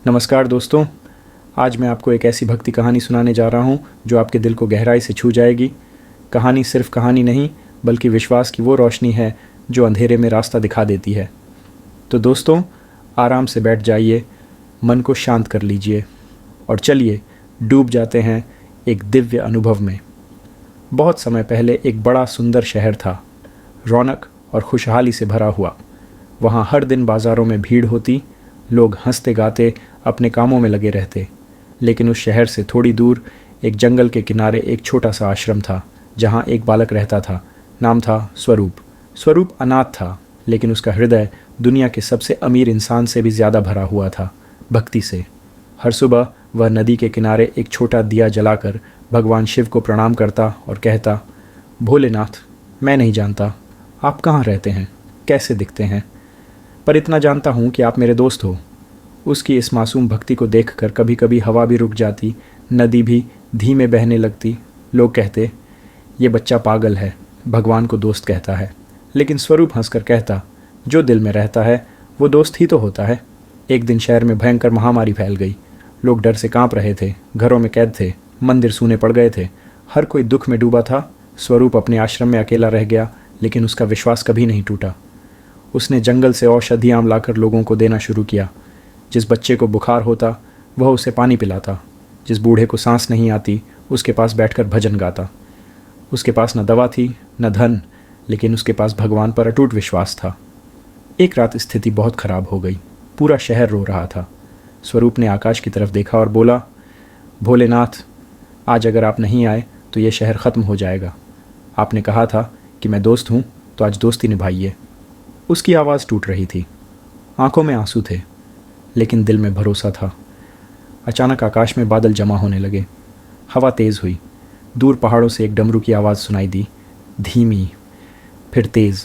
नमस्कार दोस्तों, आज मैं आपको एक ऐसी भक्ति कहानी सुनाने जा रहा हूँ जो आपके दिल को गहराई से छू जाएगी। कहानी सिर्फ कहानी नहीं, बल्कि विश्वास की वो रोशनी है जो अंधेरे में रास्ता दिखा देती है। तो दोस्तों, आराम से बैठ जाइए, मन को शांत कर लीजिए और चलिए डूब जाते हैं एक दिव्य अनुभव में। बहुत समय पहले एक बड़ा सुंदर शहर था, रौनक और खुशहाली से भरा हुआ। वहाँ हर दिन बाज़ारों में भीड़ होती, लोग हंसते गाते अपने कामों में लगे रहते। लेकिन उस शहर से थोड़ी दूर एक जंगल के किनारे एक छोटा सा आश्रम था, जहाँ एक बालक रहता था। नाम था स्वरूप। स्वरूप अनाथ था, लेकिन उसका हृदय दुनिया के सबसे अमीर इंसान से भी ज़्यादा भरा हुआ था, भक्ति से। हर सुबह वह नदी के किनारे एक छोटा दिया जलाकर भगवान शिव को प्रणाम करता और कहता, भोलेनाथ, मैं नहीं जानता आप कहाँ रहते हैं, कैसे दिखते हैं, पर इतना जानता हूँ कि आप मेरे दोस्त हो। उसकी इस मासूम भक्ति को देखकर कभी कभी हवा भी रुक जाती, नदी भी धीमे बहने लगती। लोग कहते, ये बच्चा पागल है, भगवान को दोस्त कहता है। लेकिन स्वरूप हंसकर कहता, जो दिल में रहता है वो दोस्त ही तो होता है। एक दिन शहर में भयंकर महामारी फैल गई। लोग डर से कांप रहे थे, घरों में कैद थे, मंदिर सूने पड़ गए थे, हर कोई दुख में डूबा था। स्वरूप अपने आश्रम में अकेला रह गया, लेकिन उसका विश्वास कभी नहीं टूटा। उसने जंगल से औषधियाँ लाकर लोगों को देना शुरू किया। जिस बच्चे को बुखार होता वह उसे पानी पिलाता, जिस बूढ़े को सांस नहीं आती उसके पास बैठकर भजन गाता। उसके पास न दवा थी न धन, लेकिन उसके पास भगवान पर अटूट विश्वास था। एक रात स्थिति बहुत खराब हो गई, पूरा शहर रो रहा था। स्वरूप ने आकाश की तरफ देखा और बोला, भोलेनाथ, आज अगर आप नहीं आए तो ये शहर ख़त्म हो जाएगा। आपने कहा था कि मैं दोस्त हूँ, तो आज दोस्ती निभाइए। उसकी आवाज़ टूट रही थी, आंखों में आंसू थे, लेकिन दिल में भरोसा था। अचानक आकाश में बादल जमा होने लगे, हवा तेज़ हुई। दूर पहाड़ों से एक डमरू की आवाज़ सुनाई दी, धीमी, फिर तेज़,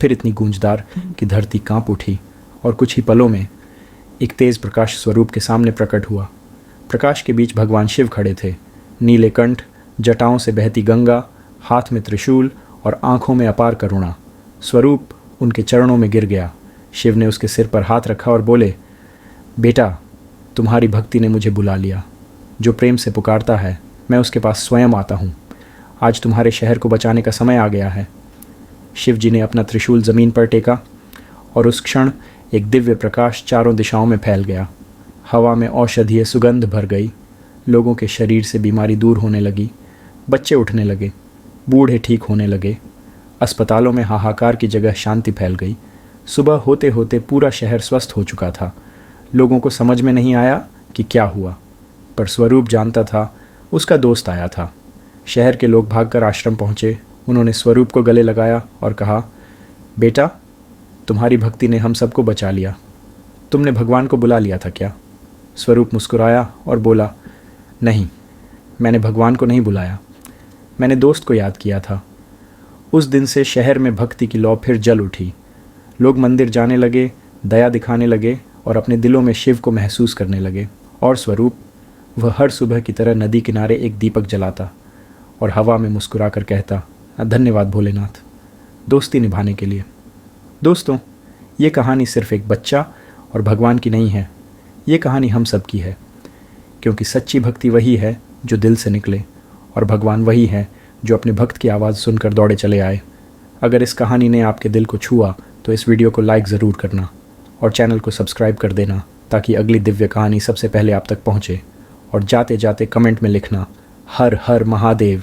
फिर इतनी गूंजदार कि धरती कांप उठी। और कुछ ही पलों में एक तेज़ प्रकाश स्वरूप के सामने प्रकट हुआ। प्रकाश के बीच भगवान शिव खड़े थे, नीले कंठ, जटाओं से बहती गंगा, हाथ में त्रिशूल और आंखों में अपार करुणा। स्वरूप उनके चरणों में गिर गया। शिव ने उसके सिर पर हाथ रखा और बोले, बेटा, तुम्हारी भक्ति ने मुझे बुला लिया। जो प्रेम से पुकारता है मैं उसके पास स्वयं आता हूँ। आज तुम्हारे शहर को बचाने का समय आ गया है। शिव जी ने अपना त्रिशूल ज़मीन पर टेका और उस क्षण एक दिव्य प्रकाश चारों दिशाओं में फैल गया। हवा में औषधीय सुगंध भर गई, लोगों के शरीर से बीमारी दूर होने लगी, बच्चे उठने लगे, बूढ़े ठीक होने लगे, अस्पतालों में हाहाकार की जगह शांति फैल गई। सुबह होते होते पूरा शहर स्वस्थ हो चुका था। लोगों को समझ में नहीं आया कि क्या हुआ, पर स्वरूप जानता था, उसका दोस्त आया था। शहर के लोग भागकर आश्रम पहुँचे। उन्होंने स्वरूप को गले लगाया और कहा, बेटा, तुम्हारी भक्ति ने हम सबको बचा लिया। तुमने भगवान को बुला लिया था क्या? स्वरूप मुस्कुराया और बोला, नहीं, मैंने भगवान को नहीं बुलाया, मैंने दोस्त को याद किया था। उस दिन से शहर में भक्ति की लौ फिर जल उठी। लोग मंदिर जाने लगे, दया दिखाने लगे और अपने दिलों में शिव को महसूस करने लगे। और स्वरूप, वह हर सुबह की तरह नदी किनारे एक दीपक जलाता और हवा में मुस्कुरा कर कहता, धन्यवाद भोलेनाथ, दोस्ती निभाने के लिए। दोस्तों, ये कहानी सिर्फ एक बच्चा और भगवान की नहीं है, ये कहानी हम सब की है। क्योंकि सच्ची भक्ति वही है जो दिल से निकले, और भगवान वही है जो अपने भक्त की आवाज़ सुनकर दौड़े चले आए। अगर इस कहानी ने आपके दिल को छुआ तो इस वीडियो को लाइक ज़रूर करना और चैनल को सब्सक्राइब कर देना, ताकि अगली दिव्य कहानी सबसे पहले आप तक पहुँचे। और जाते जाते कमेंट में लिखना, हर हर महादेव।